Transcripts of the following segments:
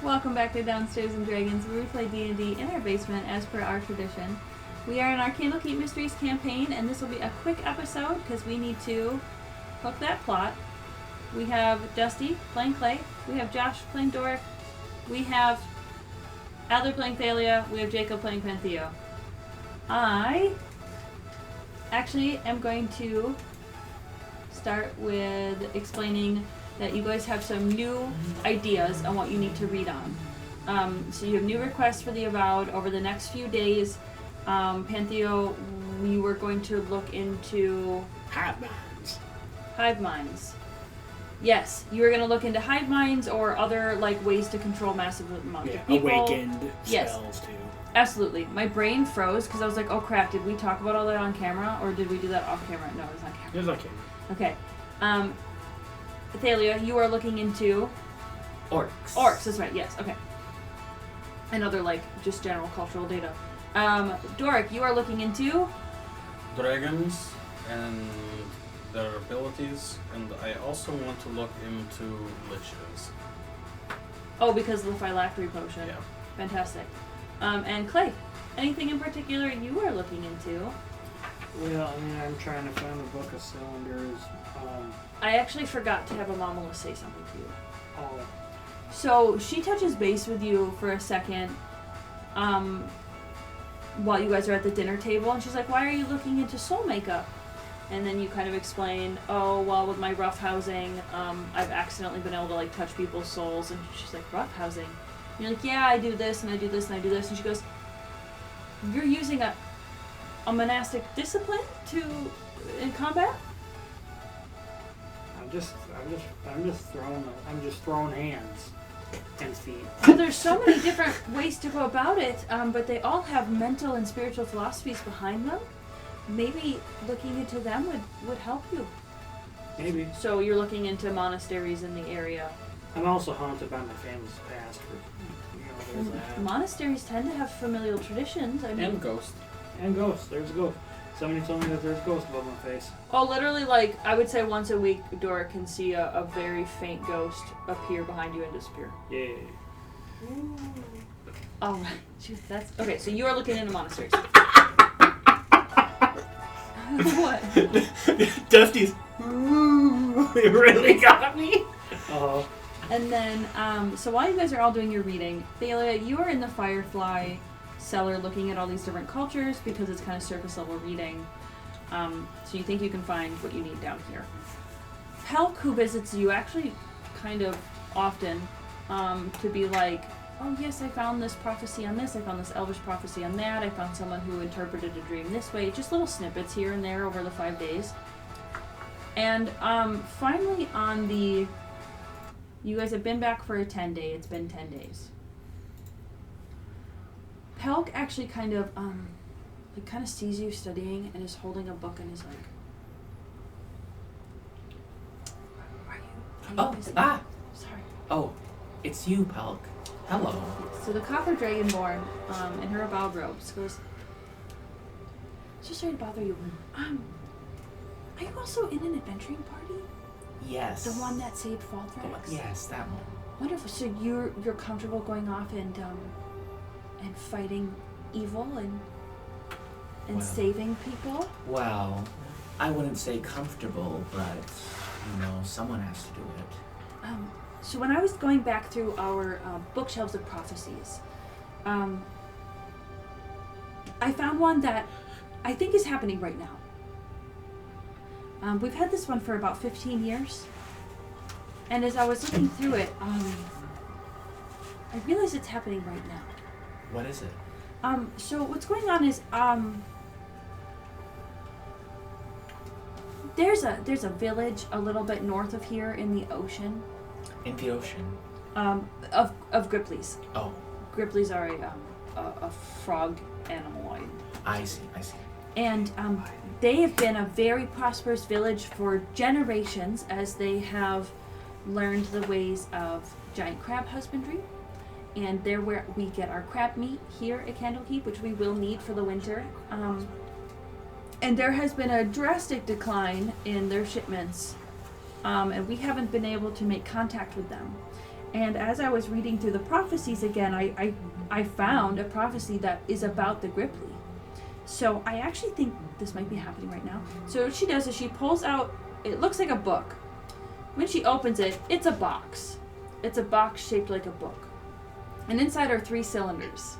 Welcome back to Downstairs and Dragons, where we play D&D in our basement as per our tradition. We are in our Candlekeep Mysteries campaign, and this will be a quick episode because we need to hook that plot. We have Dusty playing Clay, we have Josh playing Dorik, we have Adler playing Thalia, we have Jacob playing Pantheo. I actually am going to start with explaining that you guys have some new ideas on what you need to read on. So you have new requests for the Avowed over the next few days. Pantheo, we were going to look into hive minds. Yes, you were going to look into hive minds or other ways to control massive amounts of people. Awakened spells too. Absolutely. My brain froze because I was like, oh crap, did we talk about all that on camera or did we do that off camera? No, it was on camera. It was on camera. Okay. Thalia, you are looking into... Orcs. Orcs, that's right, yes, okay. And other, just general cultural data. Dorik, you are looking into... Dragons and their abilities, and I also want to look into liches. Oh, because of the phylactery potion. Yeah. Fantastic. And Clay, anything in particular you are looking into? Well, I'm trying to find the Book of Cylinders. I actually forgot to have Amamala say something to you. Oh. So she touches base with you for a second while you guys are at the dinner table, and she's like, why are you looking into soul makeup? And then you kind of explain, oh, well, with my rough housing, I've accidentally been able to touch people's souls. And she's like, rough housing? And you're like, yeah, I do this, and I do this, and I do this. And she goes, you're using a monastic discipline in combat? I'm just throwing hands and feet. So there's so many different ways to go about it, but they all have mental and spiritual philosophies behind them. Maybe looking into them would help you. Maybe. So you're looking into monasteries in the area. I'm also haunted by my family's past. There's that. Monasteries tend to have familial traditions. I mean, And ghost. And ghosts. There's a ghost. Somebody told me that there's a ghost above my face. oh, literally, I would say once a week, Dora can see a very faint ghost appear behind you and disappear. Yay. All right. Shoot, that's okay. So you are looking into monasteries. What? Dusty's. It really got me. Oh. And then, so while you guys are all doing your reading, Thalia, you are in the Firefly cellar looking at all these different cultures because it's kind of surface level reading. So you think you can find what you need down here. Pelk, who visits you actually kind of often, to be like, oh yes, I found this prophecy on this, I found this elvish prophecy on that, I found someone who interpreted a dream this way, just little snippets here and there over the 5 days. And finally on the... You guys have been back for a 10-day. It's been 10 days. Pelk actually kind of sees you studying and is holding a book and is like, Are you Sorry. Oh, it's you, Pelk. Hello. So the Copper Dragonborn, in her avowed robes, goes, so sorry to bother you. Are you also in an adventuring party? Yes. The one that saved Falthrax? Yes, that one. Wonderful. So you're comfortable going off and fighting evil and saving people? Well, I wouldn't say comfortable, but someone has to do it. So when I was going back through our bookshelves of prophecies, I found one that I think is happening right now. We've had this one for about 15 years. And as I was looking through it, I realized it's happening right now. What is it? So what's going on is, there's a village a little bit north of here in the ocean. In the ocean? Of Grippleys. Oh. Grippleys are a frog animaloid. I see. And they have been a very prosperous village for generations as they have learned the ways of giant crab husbandry. And they're where we get our crab meat here at Candlekeep, which we will need for the winter. And there has been a drastic decline in their shipments, and we haven't been able to make contact with them. And as I was reading through the prophecies again, I found a prophecy that is about the Gripply. So I actually think this might be happening right now. So what she does is she pulls out, it looks like a book. When she opens it, it's a box. It's a box shaped like a book. And inside are 3 cylinders.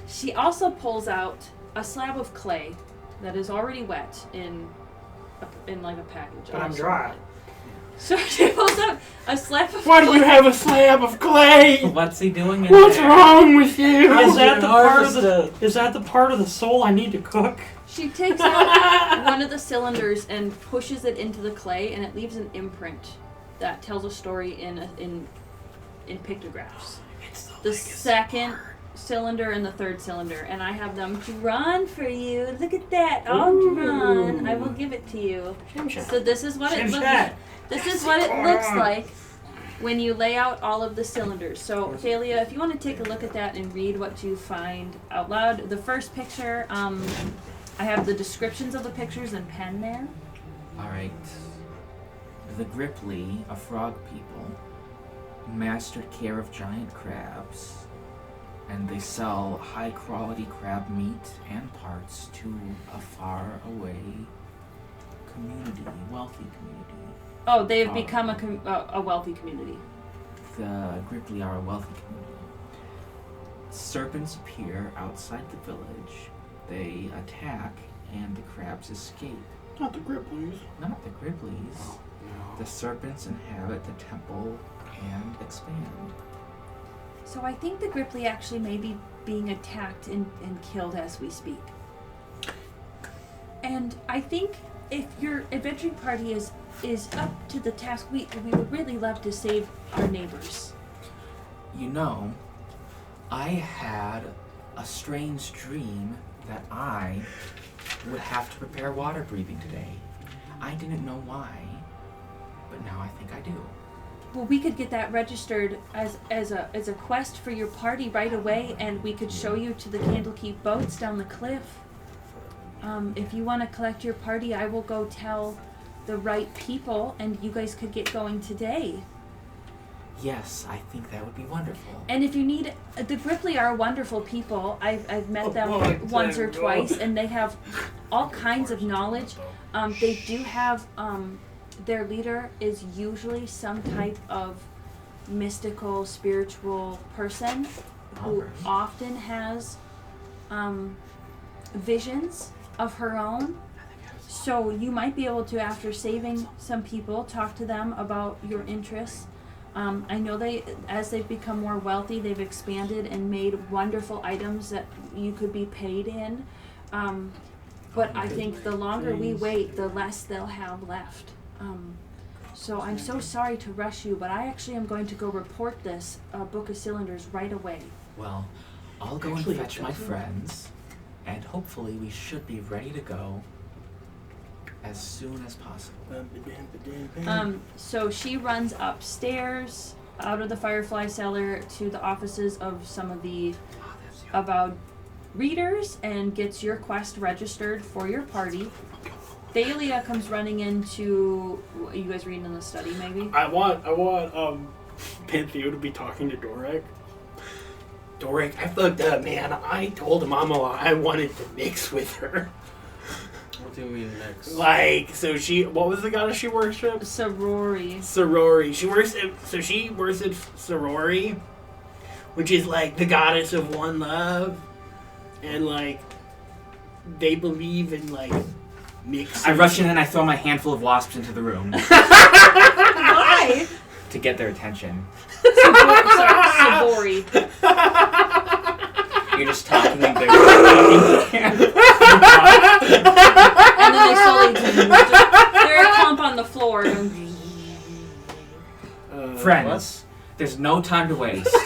She also pulls out a slab of clay that is already wet in like a package. But I'm dry. So she pulls out a slab of Why do clay. you have a slab of clay? What's he doing in What's there? wrong with you? Is that the part of Harvested. the? Is that the part of the soul I need to cook? She takes out one of the cylinders and pushes it into the clay, and it leaves an imprint that tells a story in pictographs. The second cylinder and the third cylinder, and I have them drawn for you. Look at that, all drawn. I will give it to you. So this is what it looks. This is what it looks like when you lay out all of the cylinders. So Thalia, if you want to take a look at that and read what you find out loud. The first picture, I have the descriptions of the pictures in pen there. Alright. The Gripply, a frog people, mastered care of giant crabs, and they sell high quality crab meat and parts to a far away community, wealthy community. Oh, they have become a wealthy community. The Gripply are a wealthy community. Serpents appear outside the village. They attack, and the crabs escape. Not the Gripplies. Not the Gripplies. The serpents inhabit the temple and expand. So I think the Gripply actually may be being attacked and killed as we speak. And I think if your adventuring party is up to the task, we would really love to save our neighbors. You know, I had a strange dream that I would have to prepare water breathing today. I didn't know why, but now I think I do. Well, we could get that registered as a quest for your party right away, and we could show you to the Candlekeep boats down the cliff. If you want to collect your party, I will go tell the right people, and you guys could get going today. Yes, I think that would be wonderful. And if you need, the Gripply are wonderful people. I've met them once or twice, and they have all kinds of knowledge. They do have, their leader is usually some type of mystical, spiritual person who often has visions of her own. So you might be able to, after saving some people, talk to them about your interests. I know as they've become more wealthy, they've expanded and made wonderful items that you could be paid in. But I think the longer we wait, the less they'll have left. So I'm so sorry to rush you, but I actually am going to go report this book of cylinders right away. Well, I'll go and fetch my friends, and hopefully we should be ready to go as soon as possible. So she runs upstairs out of the Firefly Cellar to the offices of some of the avowed readers and gets your quest registered for your party. Thalia comes running into. Are you guys reading in the study, maybe? I want Pantheo to be talking to Dorik. Dorik, I fucked up, man. I told Mama I wanted to mix with her. What do you mean mix? Like, so what was the goddess she worshipped? Sorori. She worships Sorori, which is like the goddess of one love, and like they believe in like mixing. I rush in and I throw my handful of wasps into the room Why? to get their attention. Sorori. You're just talking and they're talking. And then they slowly they're a clump on the floor. Friends, there's no time to waste.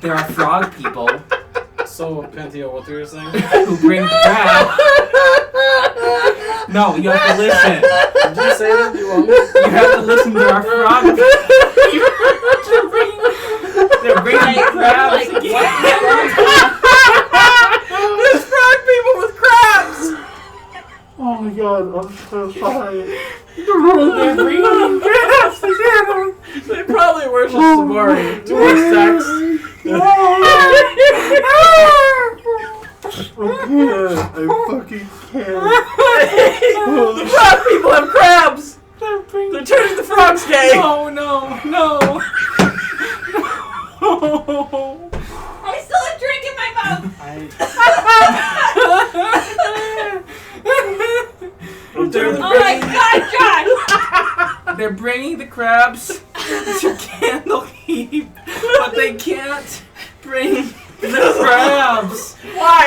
There are frog people So, Pantheo, what were you saying? who bring crab. No, you have to listen. Did you say that you want me? You have to listen. There are frog people. They're bringing crabs. Like, what? There's frog people with crabs. Oh my god, I'm so sorry. They're bringing crabs. versus Sabari. More sex. I fucking can't. The frog people have crabs! They're turning the frogs gay! No. I still have drink in my mouth. Oh my God, Josh! They're bringing the crabs to Candlekeep, but they can't bring the crabs. Why?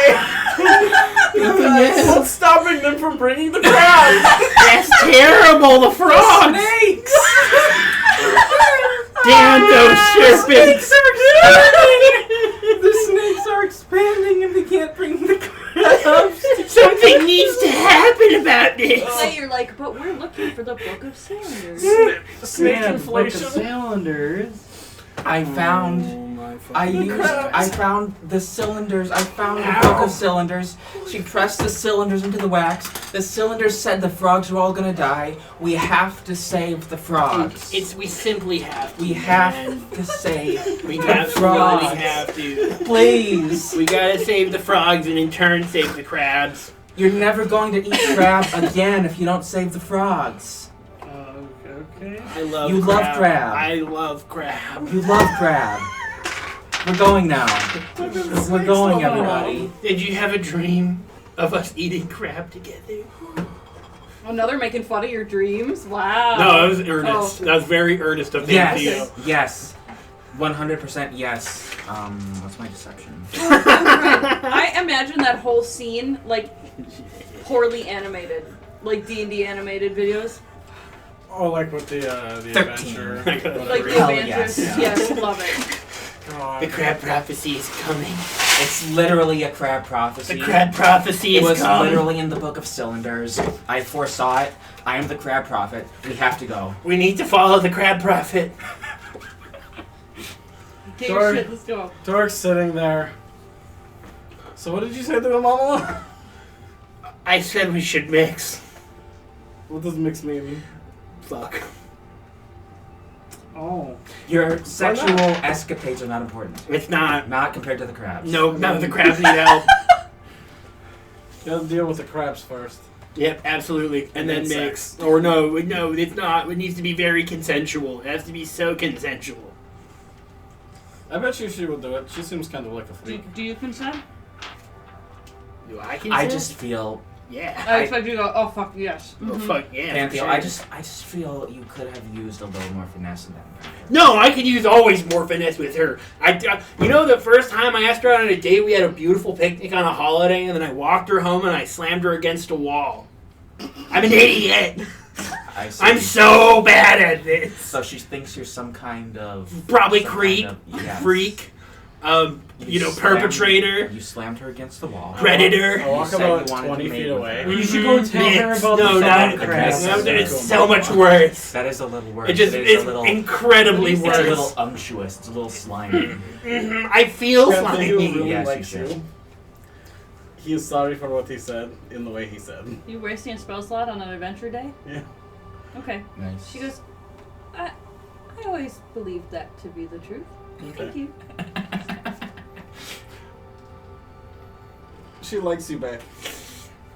What's stopping them from bringing the crabs? That's terrible. The frogs. Snakes! Damn those serpents. The snakes are expanding and they can't bring the crabs. Something needs to happen about this. So you're like, but we're looking for the Book of Cylinders. Snake Man, inflation. Book of Cylinders. I found the cylinders. I found the Book of Cylinders. She pressed the cylinders into the wax. The cylinders said the frogs were all gonna die. We have to save the frogs. We simply have to. We have to save We the absolutely frogs. have to. Please. We gotta save the frogs and in turn save the crabs. You're never going to eat crab again if you don't save the frogs. Okay. I love You crab. love crab. I love crab. You love crab. We're going now. We're going, everybody. Did you have a dream of us eating crab together? Oh, now they're making fun of your dreams? Wow. No, that was earnest. Oh. That was very earnest of Pantheo. Yes. 100% yes. What's my deception? I imagine that whole scene, like, poorly animated. Like D&D animated videos. Oh, like with the 13. adventure. Like the Hell Adventures. yes. Yes, love it. God. The crab prophecy is coming. It's literally a crab prophecy. The crab prophecy It is was coming. literally in the Book of Cylinders. I foresaw it. I am the crab prophet. We have to go. We need to follow the crab prophet. Get your Sorry. shit, let's go. Dorik's sitting there. So what did you say to him, Mama? I said we should mix. What does mix mean? Fuck. Oh. Your sexual escapades are not important. It's not. Not compared to the crabs. No, none of the crabs need help. You gotta deal with the crabs first. Yep, absolutely. And then then mix. sex. Or no, it's not. It needs to be very consensual. It has to be so consensual. I bet you she would do it. She seems kind of like a freak. Do you consent? Do I consent? I just feel, Yeah. I expect you to go, oh fuck, yes. Oh, fuck yeah. for Pantheo, sure. I just feel you could have used a little more finesse in that. No, I could use always more finesse with her. You know, the first time I asked her out on a date, we had a beautiful picnic on a holiday, and then I walked her home and I slammed her against a wall. I'm an idiot. I see. I'm so bad at this. So she thinks you're some kind of Probably some creep, kind of- yes. freak, Slammed- perpetrator, You slammed her against the wall. predator. I walk said about you wanted 20 to mate feet with away. her. You should go tell her Mix. about No, the not fucking crabs. crabs. No, it's so much worse. That is a little worse. It just is it's a little. incredibly It's a worse. little unctuous. It's a little slimy. I feel Pantheo slimy. really Yes, likes you should. you. He is sorry for what he said in the way he said. You wasting a spell slot on an adventure day? Yeah. Okay. Nice. She goes, I always believed that to be the truth. Thank you. She likes you back.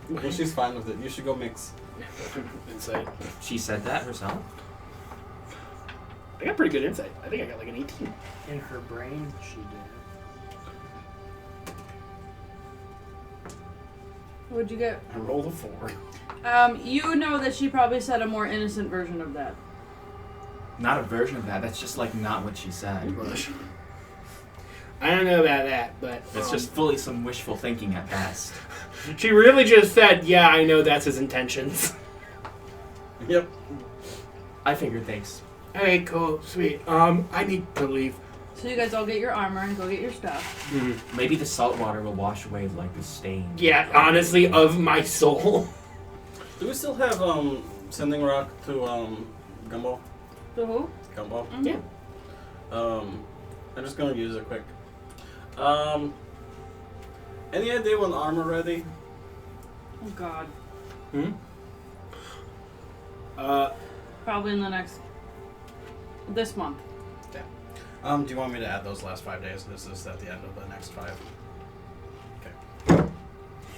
Well, she's fine with it. You should go mix. Insight. She said that herself. I got pretty good insight. I think I got like an 18. In her brain, she did. What'd you get? I rolled a 4. You know that she probably said a more innocent version of that. Not a version of that. That's just like not what she said. Rush. I don't know about that, but It's just fully some wishful thinking at best. she really just said, "Yeah, I know that's his intentions." Yep. I figured. Thanks. Okay, cool, sweet. I need to leave. So you guys all get your armor and go get your stuff. Maybe the salt water will wash away like the stain. Yeah, honestly, of my soul. Do we still have sending rock to Gumbo? So who? Gumbo. Mhm. Yeah. I'm just gonna use it quick. Any idea when armor ready? Oh god. Uh, Probably in the next... This month. Do you want me to add those last 5 days? This is at the end of the next 5. Okay.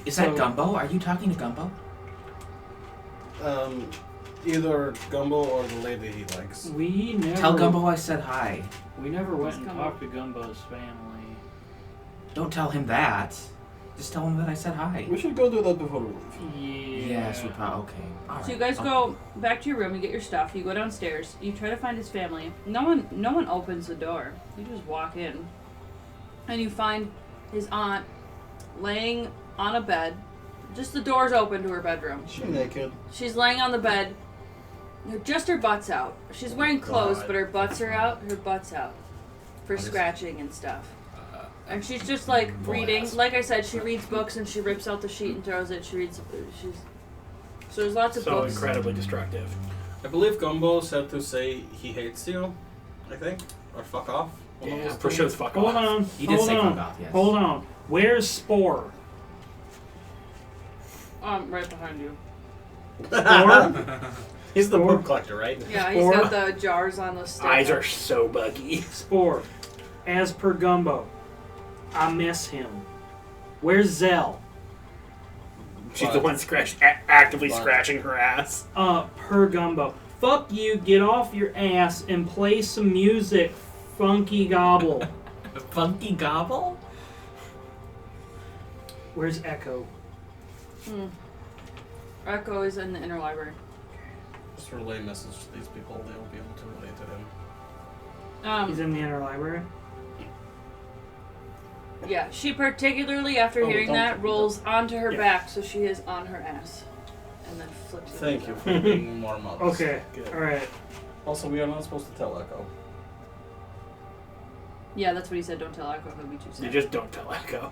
Is that Gumbo? Are you talking to Gumbo? Either Gumbo or the lady he likes. We never. Tell Gumbo I said hi. We never went and Gumbo? talked to Gumbo's family. Don't tell him that. Just tell him that I said hi. We should go do that before we leave. Yeah. Yes, we probably. Okay. All right. So you guys go back to your room, you get your stuff, you go downstairs, you try to find his family. No one opens the door. You just walk in. And you find his aunt laying on a bed. Just the door's open to her bedroom. She naked. She's laying on the bed. Just her butt's out. She's wearing clothes, God. but her butt's are out. Her butt's out. For What is- scratching and stuff. And she's just like reading. Like I said, she reads books and she rips out the sheet and throws it. She's so there's lots of So books. incredibly destructive. I believe Gumbo said to say he hates you, I think. Or fuck off. One of Yeah, those for two. sure it's fuck Hold off. on. He did hold say on. fuck off, yes. Hold on. Where's Spore? Right behind you. Spore? He's the Or- poop collector, right? Yeah, he's Or- got the jars on the stick. Eyes are so buggy. Spore. As per Gumbo, I miss him. Where's Zell? She's But- the one actively but- scratching her ass. Per Gumbo. Fuck you, get off your ass and play some music, Funky Gobble. Funky Gobble? Where's Echo? Echo is in the inner library. Just relay a message to these people. They will be able to relate to him. He's in the inner library. Yeah, she particularly, after Oh, hearing don't- that, rolls onto her Yeah. back, so she is on her ass. And then flips it. Thank you over. for being more modest. Okay. Good. Alright. Also, we are not supposed to tell Echo. Yeah, that's what he said. Don't tell Echo, he'll be too sad. You just don't tell Echo.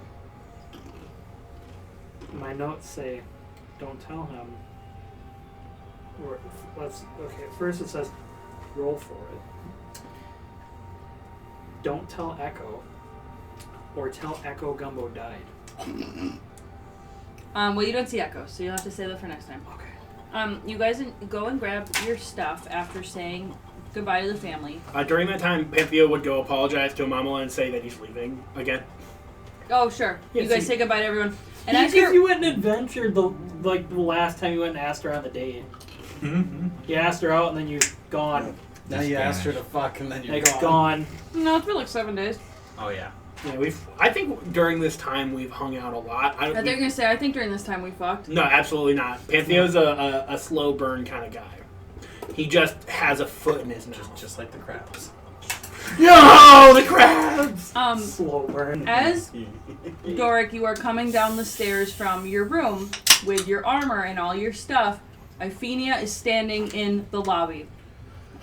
My notes say, don't tell him. Or, okay, first it says, roll for it. Don't tell Echo. Or tell Echo Gumbo died. Well, you don't see Echo, so you'll have to say that for next time. Okay. You guys go and grab your stuff after saying goodbye to the family. During that time, Pantheo would go apologize to Amamala and say that he's leaving again. Oh, sure. Yeah, you guys so say goodbye to everyone. And And as you're... you went and adventured the last time you went and asked her on the date. You asked her out and then you're gone. Now Just you asked her to vanished. fuck and then you're Like gone. gone. No, it's been like 7 days. Oh, yeah. Yeah, I think during this time we've hung out a lot. I think you're going to say, I think during this time we fucked. No, absolutely not. Pantheo's a slow burn kind of guy. He just has a foot in his mouth. Just like the crabs. No, the crabs! Slow burn. As Dorik, you are coming down the stairs from your room with your armor and all your stuff. Iphenia is standing in the lobby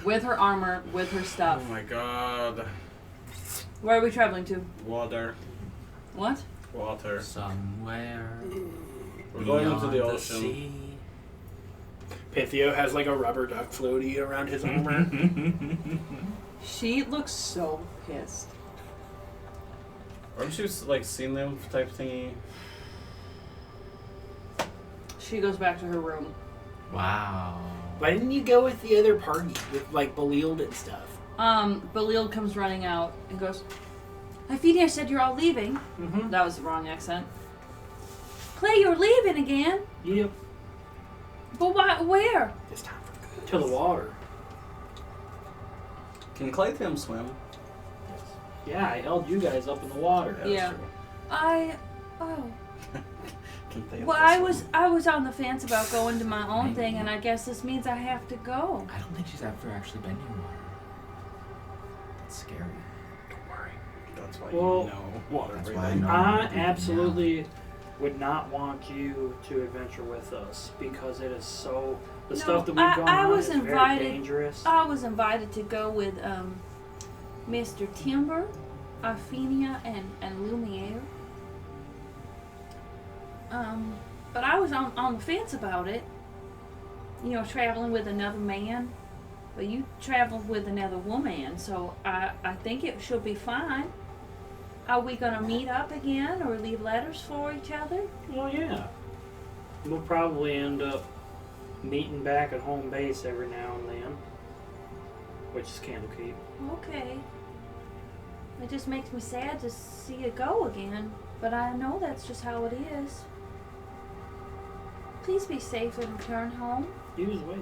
with her armor, with her Oh stuff. my god. Where are we traveling to? Water. What? Water. Somewhere We're going into beyond the ocean. sea. Pantheo has like a rubber duck floaty around his armor. She looks so pissed. Aren't you like seen them type thingy? She goes back to her room. Wow. Why didn't you go with the other party with like Belial and stuff? Belil comes running out and goes, Iphenia said you're all leaving. Mm-hmm. That was the wrong accent. Clay, you're leaving again? Yep. But why, where? This time for good. To the water. Can Claytham swim? Yeah, I held you guys up in the water. Yeah. That's Oh. true. Can Claytham Well, swim? I was on the fence about going to my own thing, and I guess this means I have to go. I don't think she's ever actually been near water. That's scary. Don't worry. That's why Well, you know water that's breathing. why I know. I absolutely would not want you to adventure with us because it is so. The No, stuff that we've I- gone I on was is invited- very dangerous. I was invited to go with Mr. Timber, Iphenia, and Lumiere. But I was on the fence about it. You know, traveling with another man. But you traveled with another woman, so I think it should be fine. Are we gonna meet up again or leave letters for each other? Well, yeah. We'll probably end up meeting back at home base every now and then. which is Candlekeep. Okay. It just makes me sad to see it go again, but I know that's just how it is. Please be safe and return home. Use way.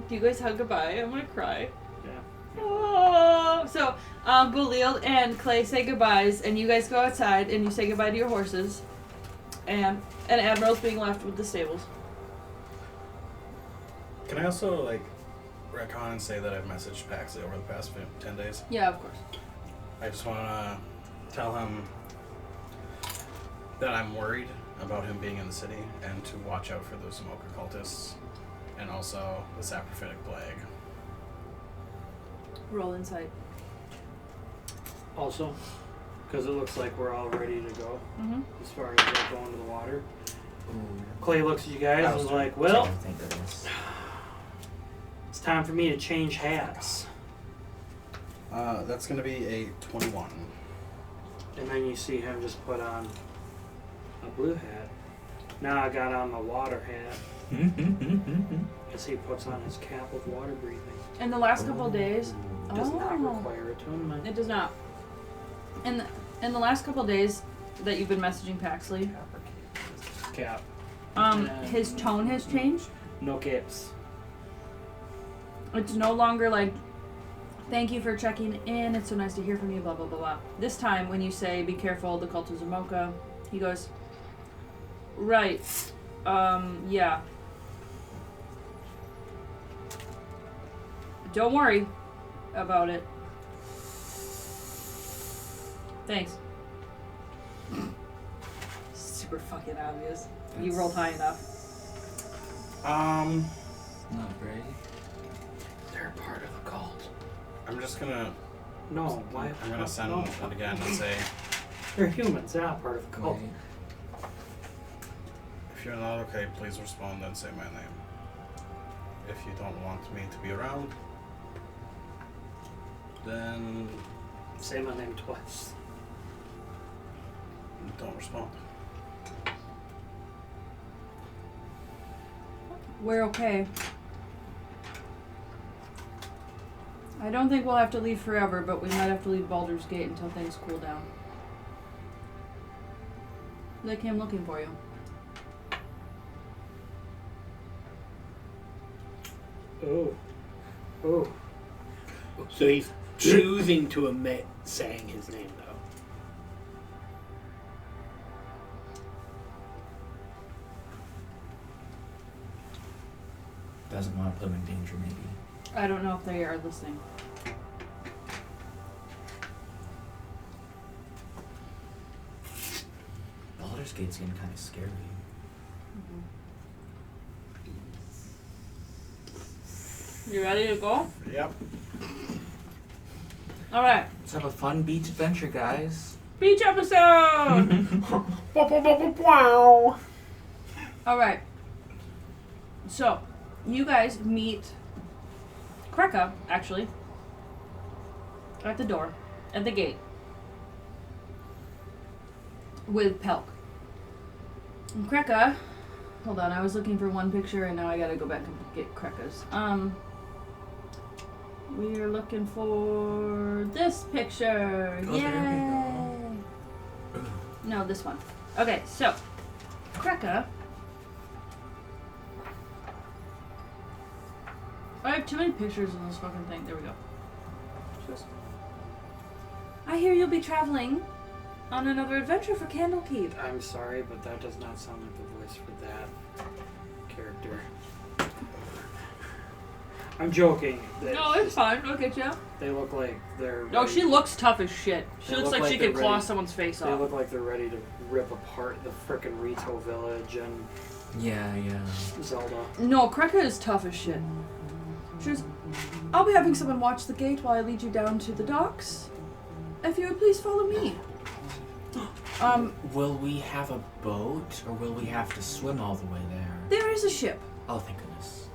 Do you guys hug goodbye? I'm gonna cry. Yeah. Oh. So, Boulil and Clay say goodbyes, and you guys go outside and you say goodbye to your horses, and Admiral's being left with the stables. Can I also, like, retcon and say that I've messaged Paxley over the past 10 days? Yeah, of course. I just want to tell him that I'm worried about him being in the city and to watch out for those smoke occultists and also the Sarphetic Plague. Roll insight. Also, because it looks like we're all ready to go Mm-hmm. as far as like, going to the water. Ooh. Clay looks at you guys and is like, well, Thank goodness. it's time for me to change hats. That's going to be a 21. And then you see him just put on a blue hat. Now I got on my water hat as he puts on his cap of water breathing. In the last couple of days, Does not Oh. require attunement. it does not. In the last couple of days that you've been messaging Paxley, Cap. his tone has changed. No caps. It's no longer like, thank you for checking in, it's so nice to hear from you, blah, blah, blah, blah. This time, when you say, be careful, the cult of Zamoka, he goes, right, yeah. Don't worry about it. Thanks. Super fucking obvious. You rolled high enough. Not very. They're part of the cult. I'm just going to... No, why? I'm going to send no. it again and say, They're humans. They're not part of the cult. Wait. if you're not okay, please respond and say my name. If you don't want me to be around, then Say my name twice. don't respond. We're okay. I don't think we'll have to leave forever, but we might have to leave Baldur's Gate until things cool down. They came looking for you. Oh. Oh. So he's choosing to omit saying his name, though. Doesn't want to put him in danger, maybe. I don't know if they are listening. Baldur's Gate's getting kind of scary. You ready to go? Yep. Alright. Let's have a fun beach adventure, guys. Beach episode! Alright. So, you guys meet Kreka, actually, at the door, at the gate, with Pelk. And Kreka, hold on, I was looking for one picture and now I gotta go back and get Kreka's. We are looking for this picture. Oh, Yay! there No, this one. Okay, so Kreka. I have too many pictures in this fucking thing. There we go. I hear you'll be traveling on another adventure for Candlekeep. I'm sorry, but that does not sound like the voice for that character. I'm joking. No, it's fine. Look at you. They look like they're. No, ready- she looks tough as shit. She They looks look like she like could they're claw ready. someone's face They off. look like they're ready to rip apart the frickin' Rito village and Yeah. Zelda. No, Kreka is tough as shit. She goes, I'll be having someone watch the gate while I lead you down to the docks. If you would please follow me. Will we have a boat, or will we have to swim all the way there? There is a ship. Oh, thank goodness.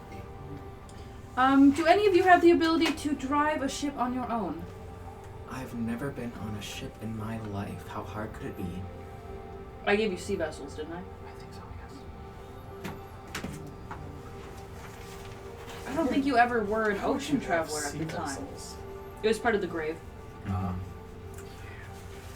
Do any of you have the ability to drive a ship on your own? I've never been on a ship in my life. How hard could it be? I gave you sea vessels, didn't I? I think so, yes. I don't think you ever were an ocean traveler at the time. It was part of the grave.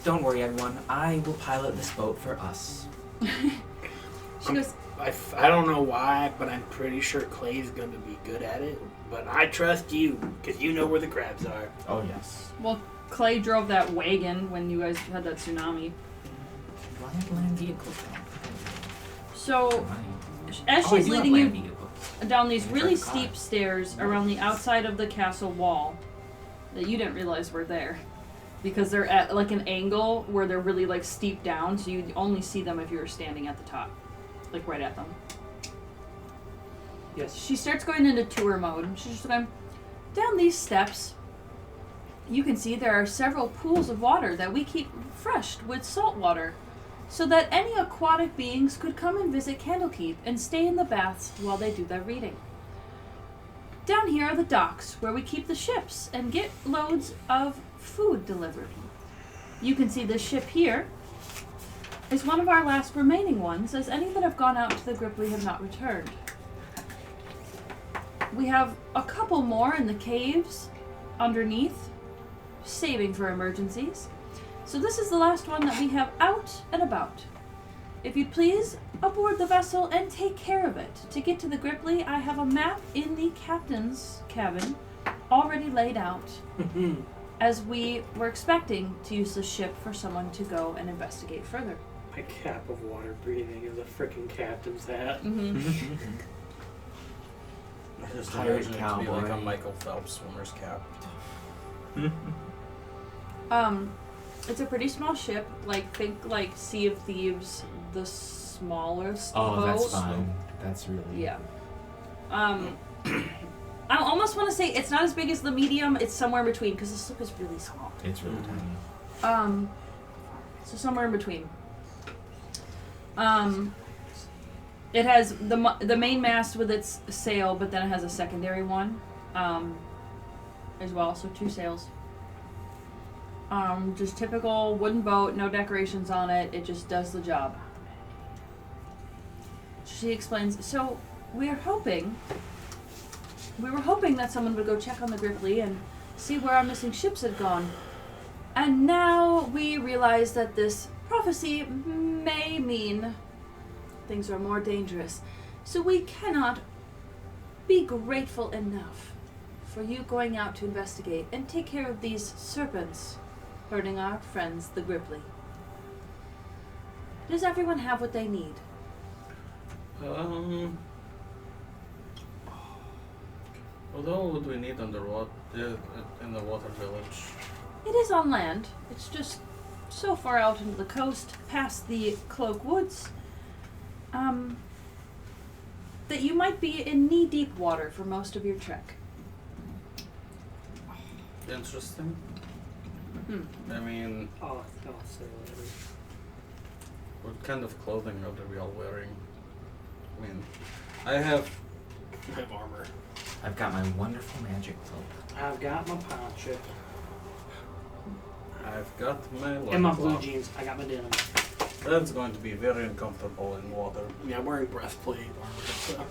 Don't worry, everyone. I will pilot this boat for us. She goes, I don't know why, but I'm pretty sure Clay's going to be good at it. But I trust you, because you know where the crabs are. Oh, yes. well, Clay drove that wagon when you guys had that tsunami. Do I have land vehicles? So, as I she's do have leading land you vehicles. down these really Drive a car. steep stairs around the outside of the castle wall that you didn't realize were there. Because they're at like an angle where they're really like steep down, so you only see them if you were standing at the top. Like right at them. Yes. She starts going into tour mode. She's just going down these steps. You can see there are several pools of water that we keep refreshed with salt water, so that any aquatic beings could come and visit Candlekeep and stay in the baths while they do their reading. Down here are the docks where we keep the ships and get loads of food delivered. You can see this ship here is one of our last remaining ones, as any that have gone out to the Gripply have not returned. We have a couple more in the caves underneath, saving for emergencies. So this is the last one that we have out and about. If you'd please, aboard the vessel and take care of it. To get to the Gripply, I have a map in the captain's cabin already laid out, as we were expecting to use the ship for someone to go and investigate further. My cap of water breathing is a freaking captain's hat. Mm-hmm. I just Pirate imagine it to be like a cowboy. Michael Phelps swimmer's cap. It's a pretty small ship. Like, think like Sea of Thieves, the smallest Oh, boat. that's fine. That's really... Yeah. I almost want to say it's not as big as the medium. It's somewhere in between because the slip is really small. It's really tiny. So somewhere in between. It has the main mast with its sail, but then it has a secondary one, as well. So 2 sails. Just typical wooden boat, no decorations on it. It just does the job. She explains. So we were hoping that someone would go check on the Gripply and see where our missing ships had gone. And now we realize that this prophecy may mean things are more dangerous. So we cannot be grateful enough for you going out to investigate and take care of these serpents hurting our friends, the Gripply. Does everyone have what they need? What all would we need underwater in the water village? It is on land. It's just so far out into the coast, past the Cloak Woods, that you might be in knee-deep water for most of your trek. Interesting. I mean, Oh, I'll say later. what kind of clothing are we all wearing? I mean, I have armor. I've got my wonderful magic cloak. I've got my poncho I've got my and my blue loincloth. jeans. I got my denim. That's going to be very uncomfortable in water. Yeah, I'm wearing breastplate armor. So.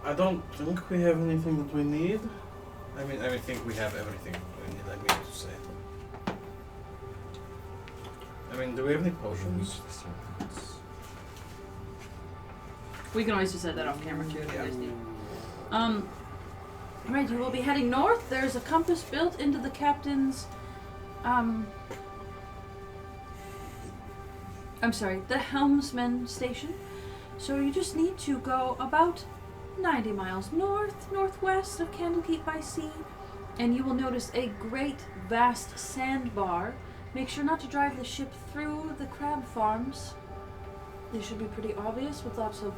I don't think we have anything that we need. I think we have everything we need, I mean to say. I mean, do we have any potions? We can always just set that off camera too if you Yeah. guys need. Right, you will be heading north. There's a compass built into the captain's, the helmsman station. So you just need to go about 90 miles northwest of Candlekeep by sea, and you will notice a great, vast sandbar. Make sure not to drive the ship through the crab farms. They should be pretty obvious with lots of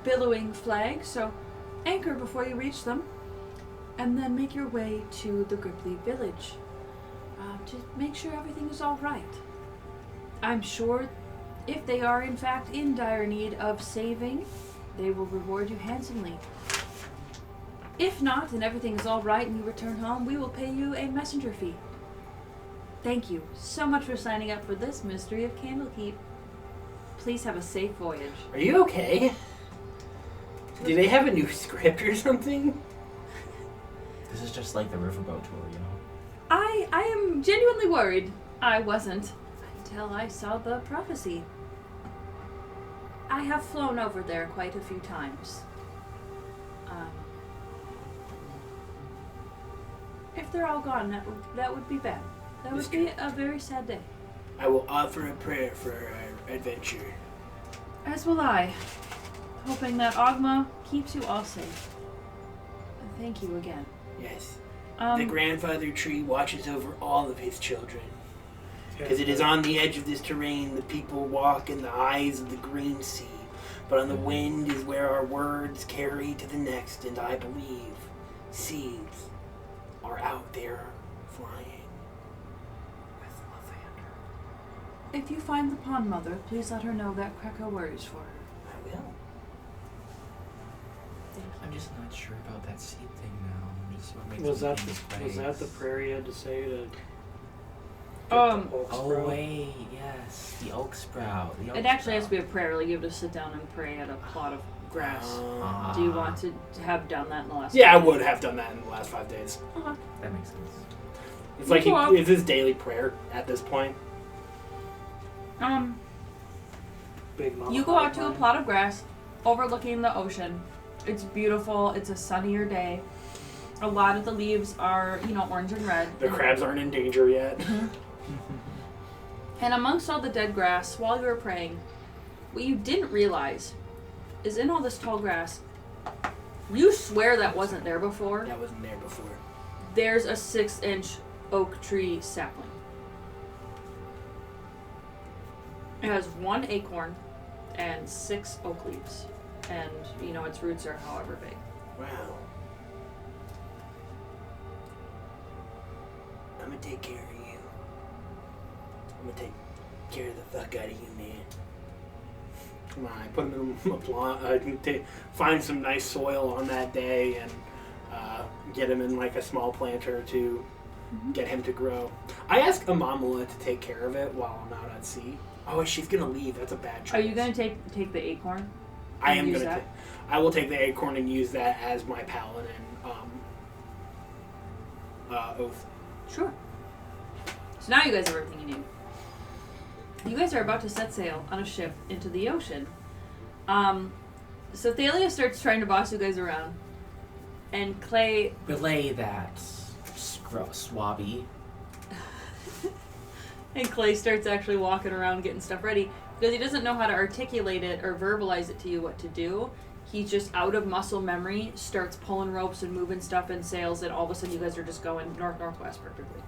billowing flags, so anchor before you reach them, and then make your way to the Gripply village to make sure everything is all right. I'm sure if they are in fact in dire need of saving, they will reward you handsomely. If not, and everything is all right and you return home, we will pay you a messenger fee. Thank you so much for signing up for this Mystery of Candlekeep. Please have a safe voyage. Are you okay? Do they have a new script or something? This is just like the riverboat tour, you know? I am genuinely worried. I wasn't until I saw the prophecy. I have flown over there quite a few times. If they're all gone, that would be bad. That would be a very sad day. I will offer a prayer for our adventure. As will I. Hoping that Ogma keeps you all safe. Thank you again. Yes. The grandfather tree watches over all of his children. Because it is Yeah. on the edge of this terrain the people walk in the eyes of the green sea. But on the wind is where our words carry to the next, and I believe seeds are out there flying. With lavender. If you find the pond mother, please let her know that Kreka worries for her. I will. Thank you. I'm just not sure about that seed thing now. Just what makes Was me that think the place. prayer you had to say to? Oh wait, yes, the oak sprout. The oak It actually has to sprout. be a prayer. Like you have to sit down and pray at a plot of grass. Ah, Do you want to have done that in the last? Yeah, I 5 would days? have done that in the last 5 days. Okay. That makes sense. It's like You go up. it's his daily prayer at this point. Big mama You go out to a pipeline? plot of grass overlooking the ocean. It's beautiful. It's a sunnier day. A lot of the leaves are, orange and red. The crabs aren't in danger yet. And amongst all the dead grass, while you were praying, what you didn't realize is in all this tall grass, you swear that wasn't there before. That wasn't there before. There's a 6-inch oak tree sapling. It has 1 acorn and 6 oak leaves. And, its roots are however big. Wow. I'm gonna take care of you. I'm gonna take care of the fuck out of you, man. Come on, I put him in a plant. I can find some nice soil on that day and get him in like a small planter to get him to grow. I asked Amamula to take care of it while I'm out at sea. Oh, she's gonna leave. That's a bad choice. Are you going to take the acorn? I and am use gonna. that? I will take the acorn and use that as my paladin oath. Sure. So now you guys have everything you need. You guys are about to set sail on a ship into the ocean. So Thalia starts trying to boss you guys around. And Clay... Relay that, swabby. And Clay starts actually walking around getting stuff ready. Because he doesn't know how to articulate it or verbalize it to you what to do. He's just out of muscle memory, starts pulling ropes and moving stuff in sails, and all of a sudden you guys are just going north-northwest perfectly.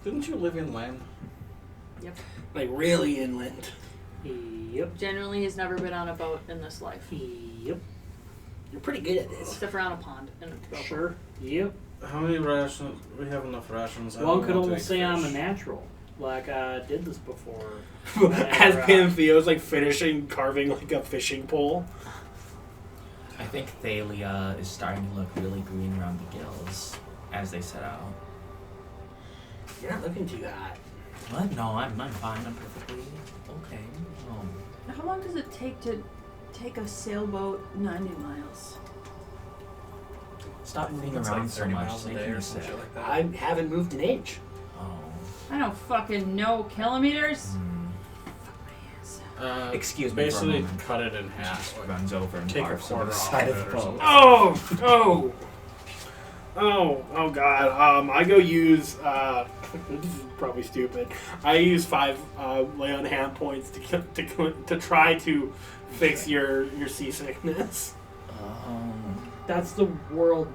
Didn't you live inland? Yep. Like really inland. Yep. Generally, he's never been on a boat in this life. Yep. You're pretty good at this. Except for on a pond. In a boat. Sure. Yep. How many rations? We have enough rations. I One don't could want to almost eat say I'm a fish. natural. Like I did this before. As Pantheo's like finishing carving like a fishing pole. I think Thalia is starting to look really green around the gills as they set out. You're not looking too hot. What? No, I'm fine. I'm perfectly okay. How long does it take to take a sailboat 90 miles? Stop moving It's around like so 30 much. miles a It's day making or me some sick. shit like that. I haven't moved an inch. Oh. I don't fucking know kilometers. Excuse me for a Basically, moment. cut it in half. Just runs over and Take a barfs over quarter the off side of of it the or boat. Oh god. I go use this is probably stupid. I use 5 lay on hand points to try to fix your seasickness. That's the world.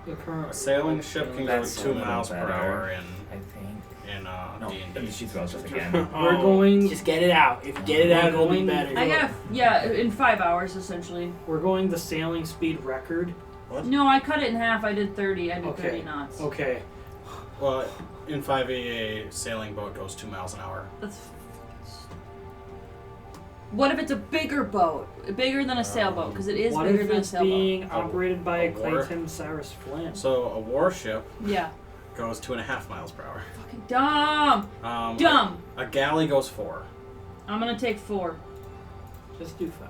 The current A sailing ship can go That's a 2 little miles per better. hour I think. in No, D&D. and she throws it again. We're going. Just get it out. If you get it out, it'll be better. I got in 5 hours essentially. We're going the sailing speed record. No, I cut it in half. I did 30. I did Okay. 30 knots. Okay. Well, in 5e, a sailing boat goes 2 miles an hour. That's. What if it's a bigger boat, bigger than a sailboat? Because it is What bigger if than a it's sailboat. being operated by a war- Clayton Cyrus Flynn? So a warship Yeah. goes 2.5 miles per hour. Fucking dumb. Um, Dumb. A galley goes 4. I'm gonna take 4. Just do 5.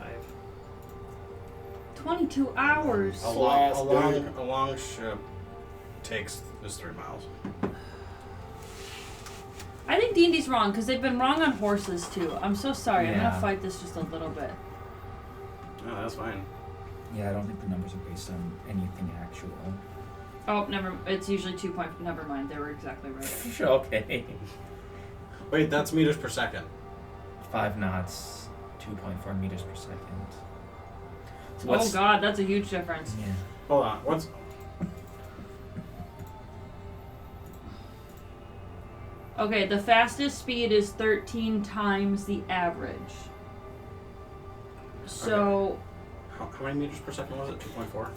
22 hours. A Last day. long ship takes is 3 miles. I think D&D's wrong because they've been wrong on horses too. I'm so sorry. I'm Yeah. gonna fight this just a little bit. No, that's fine. Yeah, I don't think the numbers are based on anything actual. Oh, never. It's usually 2 point. Never mind. They were exactly right. Okay. Wait, that's meters per second. 5 knots, 2.4 meters per second. So Oh God, that's a huge difference. Yeah. Hold on. What's Okay, the fastest speed is 13 times the average. So, how many meters per second was it? 2.4.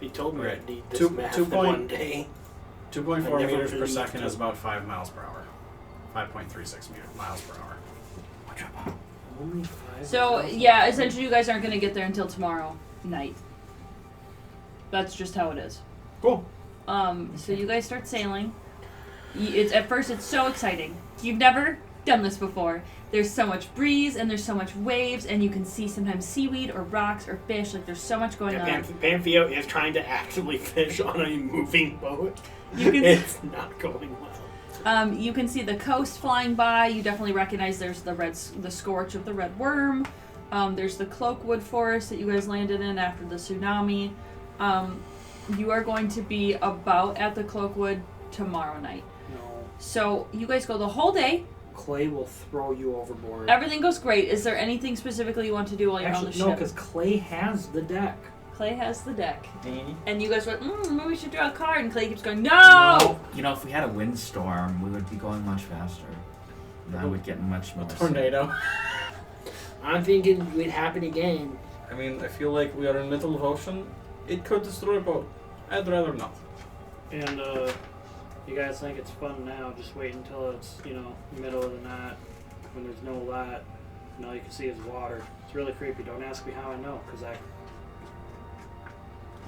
You told me Right. I'd need this Two- math two in point- one day. 2.4 I never meters per believed second it. is about 5 miles per hour. 5.36 miles per hour. Only 5 so miles. yeah, essentially you guys aren't gonna get there until tomorrow night. That's just how it is. Cool. So you guys start sailing. It's at first it's so exciting. You've never done this before. There's so much breeze and there's so much waves and you can see sometimes seaweed or rocks or fish. Like there's so much going Yeah, on. Pantheo is trying to actively fish on a moving boat. You can It's not going well. You can see the coast flying by. You definitely recognize there's the scorch of the red worm. There's the cloakwood forest that you guys landed in after the tsunami. You are going to be about at the cloakwood tomorrow night. No. So you guys go the whole day. Clay will throw you overboard. Everything goes great. Is there anything specifically you want to do while you're on the Actually, ship? no, because Clay has the deck. Clay has the deck. Mm-hmm. And you guys went, maybe we should draw a card. And Clay keeps going, no! You know, if we had a windstorm, we would be going much faster. And I would get much more. A tornado. I'm thinking it would happen again. I mean, I feel like we are in the middle of ocean. It could destroy a boat. I'd rather not. And you guys think it's fun now? Just wait until it's middle of the night when there's no light. And all you can see is water. It's really creepy. Don't ask me how I know, because I.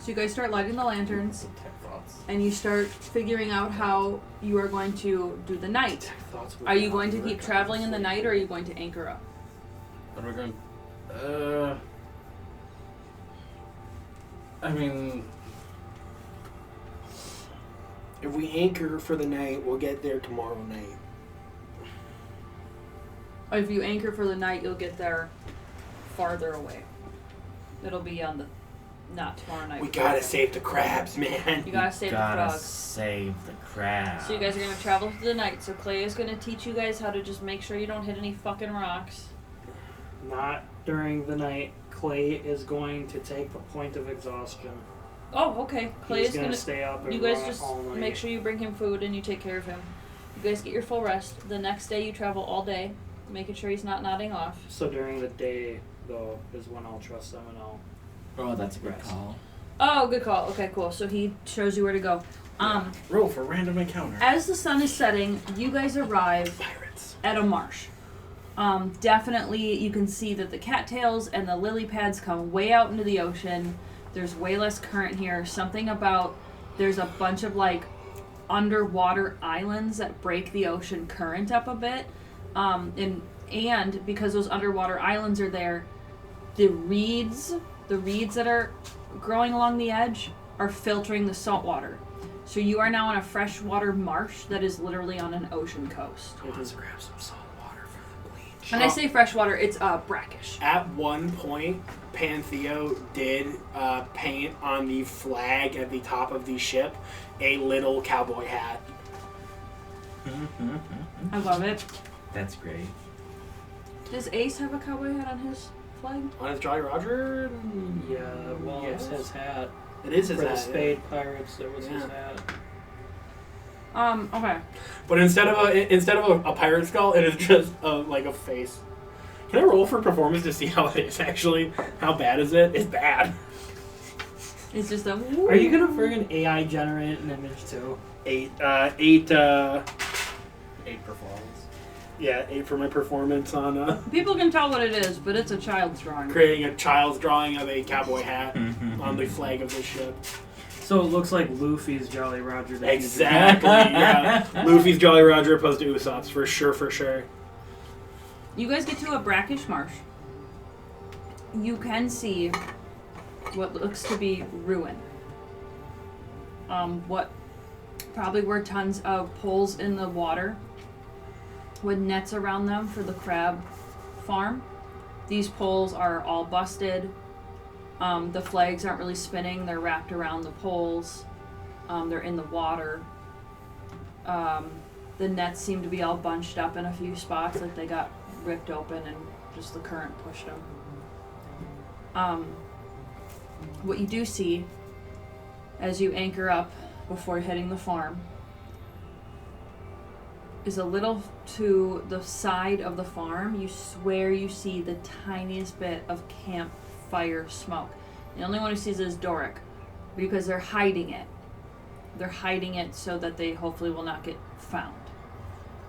So you guys start lighting the lanterns. Tech thoughts. And you start figuring out how you are going to do the night. Thoughts would Are be you going to out keep there. traveling in the night or are you going to anchor up? Are we going? I mean, If we anchor for the night, we'll get there tomorrow night. Or if you anchor for the night, you'll get there farther away. It'll be on the not tomorrow night. We but gotta Thursday. save the crabs, man. You gotta save the Gotta frogs. save the crab. So you guys are gonna travel through the night. So Clay is gonna teach you guys how to just make sure you don't hit any fucking rocks. Not during the night. Clay is going to take the point of exhaustion. Oh, okay. Clay He's is gonna gonna. stay up and You guys run just all night. make sure you bring him food and you take care of him. You guys get your full rest. The next day you travel all day, making sure he's not nodding off. So during the day, though, is when I'll trust them and I'll. Oh, that's a good Rest. call. Oh, good call. Okay, cool. So he shows you where to go. roll for random encounter. As the sun is setting, you guys arrive Pirates. at a marsh. Definitely you can see that the cattails and the lily pads come way out into the ocean. There's way less current here. Something about there's a bunch of like underwater islands that break the ocean current up a bit. And because those underwater islands are there, the reeds that are growing along the edge are filtering the salt water. So you are now on a freshwater marsh that is literally on an ocean coast. Let's grab some salt water for the bleach. When I say freshwater, it's brackish. At one point, Pantheo did paint on the flag at the top of the ship a little cowboy hat. I love it. That's great. Does Ace have a cowboy hat on his flag? On his Jolly Roger? Yeah, well, Yes. it's his hat. It is his For the hat. Spade Pirates, it was his Yeah. hat. Okay. But instead of a pirate skull, it is just like a face. Can I roll for performance to see how it is actually? How bad is it? It's bad. It's just a. Are you gonna friggin' AI generate an image too? 8 8 performance. yeah, 8 for my performance on People can tell what it is, but it's a child's drawing. creating a child's drawing of a cowboy hat on the flag of the ship. So it looks like Luffy's Jolly Roger. that he's Exactly, yeah. Luffy's Jolly Roger opposed to Usopp's, for sure. You guys get to a brackish marsh. You can see what looks to be ruin. What probably were tons of poles in the water with nets around them for the crab farm. These poles are all busted. The flags aren't really spinning. They're wrapped around the poles. They're in the water. The nets seem to be all bunched up in a few spots, like they got ripped open and just the current pushed them. What you do see as you anchor up before hitting the farm is a little to the side of the farm. You swear you see the tiniest bit of campfire smoke. The only one who sees it is Dorik, because they're hiding it. They're hiding it so that they hopefully will not get found.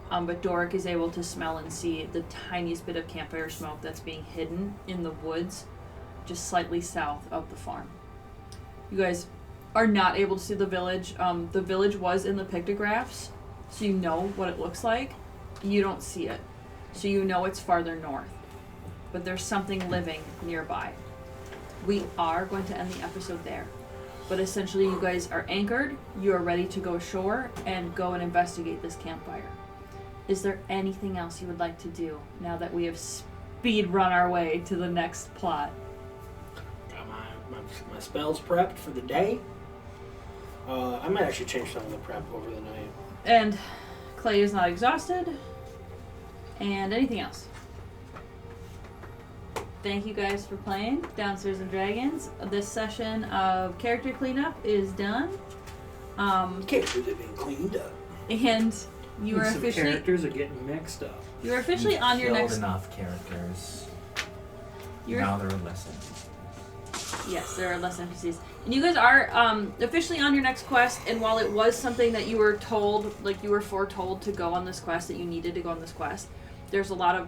But Dorik is able to smell and see the tiniest bit of campfire smoke that's being hidden in the woods just slightly south of the farm. You guys are not able to see the village. The village was in the pictographs, so you know what it looks like. You don't see it, so you know it's farther north. But there's something living nearby. We are going to end the episode there. But essentially you guys are anchored, you are ready to go ashore and go and investigate this campfire. Is there anything else you would like to do now that we have speed run our way to the next plot? Got my spells prepped for the day. I might actually change some of the prep over the night. And Clay is not exhausted. And anything else? Thank you guys for playing Downstairs and Dragons. This session of character cleanup is done. Characters have been cleaned up. And you are Some officially characters are getting mixed up. you are officially You've on your killed next enough characters. you're Now they're less NPCs. Yes, there are less NPCs. And you guys are officially on your next quest, and while it was something that you were told, like you were foretold to go on this quest, that you needed to go on this quest, there's a lot of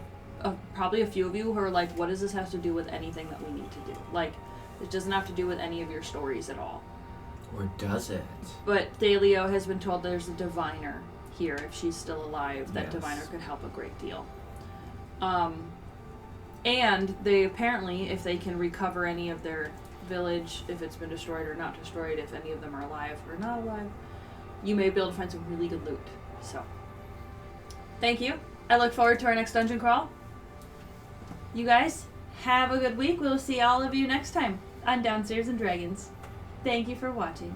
probably a few of you who are like, what does this have to do with anything that we need to do? Like, it doesn't have to do with any of your stories at all. Or does it? But Thalia has been told there's a diviner here, if she's still alive, that Yes. diviner could help a great deal. And they apparently, if they can recover any of their village, if it's been destroyed or not destroyed, if any of them are alive or not alive, you may be able to find some really good loot. So, thank you. I look forward to our next dungeon crawl. You guys, have a good week. We'll see all of you next time on Downstairs and Dragons. Thank you for watching.